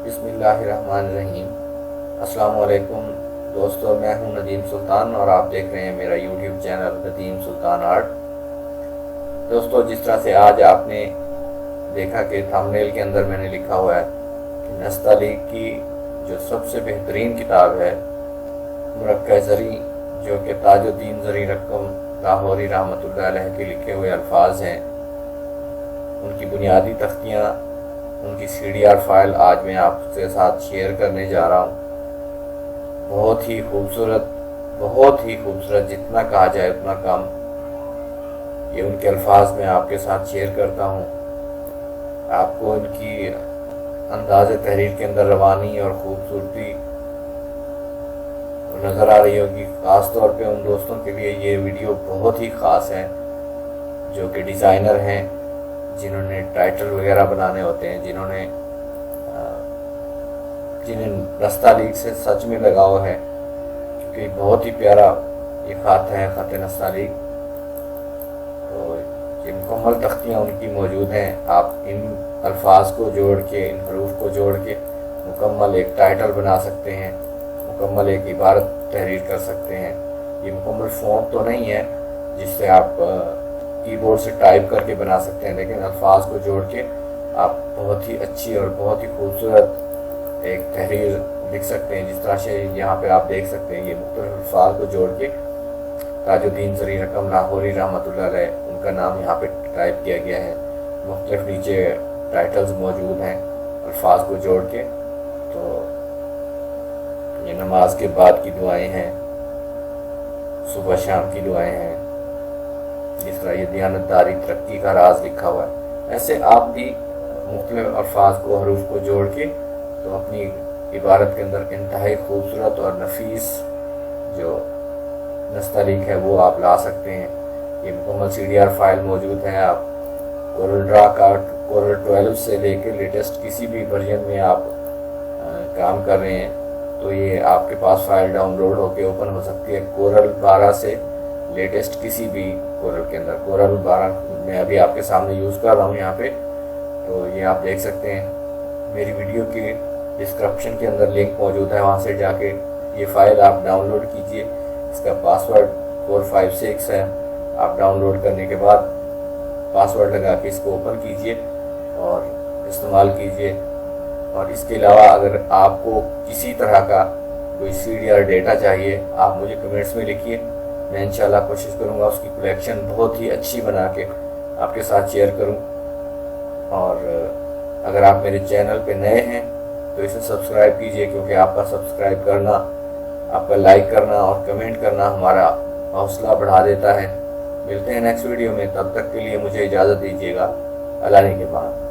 بسم اللہ الرحمن الرحیم۔ السلام علیکم دوستو، میں ہوں ندیم سلطان اور آپ دیکھ رہے ہیں میرا یوٹیوب چینل ندیم سلطان آرٹ۔ دوستو، جس طرح سے آج آپ نے دیکھا کہ تھمبنیل کے اندر میں نے لکھا ہوا ہے کہ نستعلیق کی جو سب سے بہترین کتاب ہے مرقع زریں، جو کہ تاج الدین زریں رقم لاہوری رحمۃ اللہ علیہ کے لکھے ہوئے الفاظ ہیں، ان کی بنیادی تختیاں، ان کی CDR فائل آج میں آپ کے ساتھ شیئر کرنے جا رہا ہوں۔ بہت ہی خوبصورت، جتنا کہا جائے اتنا کم۔ یہ ان کے الفاظ میں آپ کے ساتھ شیئر کرتا ہوں۔ آپ کو ان کی انداز تحریر کے اندر روانی اور خوبصورتی نظر آ رہی ہوگی۔ خاص طور پہ ان دوستوں کے لیے یہ ویڈیو بہت ہی خاص ہے جو کہ ڈیزائنر ہیں، جنہوں نے ٹائٹل وغیرہ بنانے ہوتے ہیں، جنہیں نستعلیق سے سچ میں لگاؤ ہے، کیونکہ بہت ہی پیارا یہ خط ہے، خط نستعلیق۔ تو یہ مکمل تختیاں ان کی موجود ہیں۔ آپ ان الفاظ کو جوڑ کے، ان حروف کو جوڑ کے مکمل ایک ٹائٹل بنا سکتے ہیں، مکمل ایک عبارت تحریر کر سکتے ہیں۔ یہ مکمل فونٹ تو نہیں ہے جس سے آپ کی بورڈ سے ٹائپ کر کے بنا سکتے ہیں، لیکن الفاظ کو جوڑ کے آپ بہت ہی اچھی اور بہت ہی خوبصورت ایک تحریر لکھ سکتے ہیں۔ جس طرح سے یہاں پہ آپ دیکھ سکتے ہیں، یہ مختلف الفاظ کو جوڑ کے تاج الدین زریں رقم لاہوری رحمۃ اللہ علیہ، ان کا نام یہاں پہ ٹائپ کیا گیا ہے۔ مختلف نیچے ٹائٹلز موجود ہیں الفاظ کو جوڑ کے۔ تو یہ نماز کے بعد کی دعائیں ہیں، صبح شام کی دعائیں ہیں۔ جس طرح یہ دیانتداری ترقی کا راز لکھا ہوا ہے، ایسے آپ بھی مختلف الفاظ کو، حروف کو جوڑ کے تو اپنی عبارت کے اندر انتہائی خوبصورت اور نفیس جو نستعلیق ہے وہ آپ لا سکتے ہیں۔ یہ مکمل CDR فائل موجود ہے۔ آپ کورل ڈرا کا کورل 12 سے لے کے لیٹسٹ کسی بھی ورژن میں آپ کام کر رہے ہیں تو یہ آپ کے پاس فائل ڈاؤن لوڈ ہو کے اوپن ہو سکتی ہے۔ کورل 12 سے لیٹسٹ کسی بھی کورل کے اندر، کورل 12 میں ابھی آپ کے سامنے یوز کر رہا ہوں یہاں پہ، تو یہ آپ دیکھ سکتے ہیں۔ میری ویڈیو کی ڈسکرپشن کے اندر لنک موجود ہے، وہاں سے جا کے یہ فائل آپ ڈاؤن لوڈ کیجئے۔ اس کا پاسورڈ 456 ہے۔ آپ ڈاؤن لوڈ کرنے کے بعد پاسورڈ لگا کے اس کو اوپن کیجئے اور استعمال کیجئے۔ اور اس کے علاوہ اگر آپ کو کسی طرح کا کوئی CDR ڈیٹا چاہیے، آپ مجھے کمنٹس میں لکھیے، میں انشاءاللہ کوشش کروں گا اس کی کلیکشن بہت ہی اچھی بنا کے آپ کے ساتھ شیئر کروں۔ اور اگر آپ میرے چینل پہ نئے ہیں تو اسے سبسکرائب کیجئے، کیونکہ آپ کا سبسکرائب کرنا، آپ کا لائک کرنا اور کمنٹ کرنا ہمارا حوصلہ بڑھا دیتا ہے۔ ملتے ہیں نیکسٹ ویڈیو میں، تب تک کے لیے مجھے اجازت دیجیے گا۔ اللہ نے کے بعد۔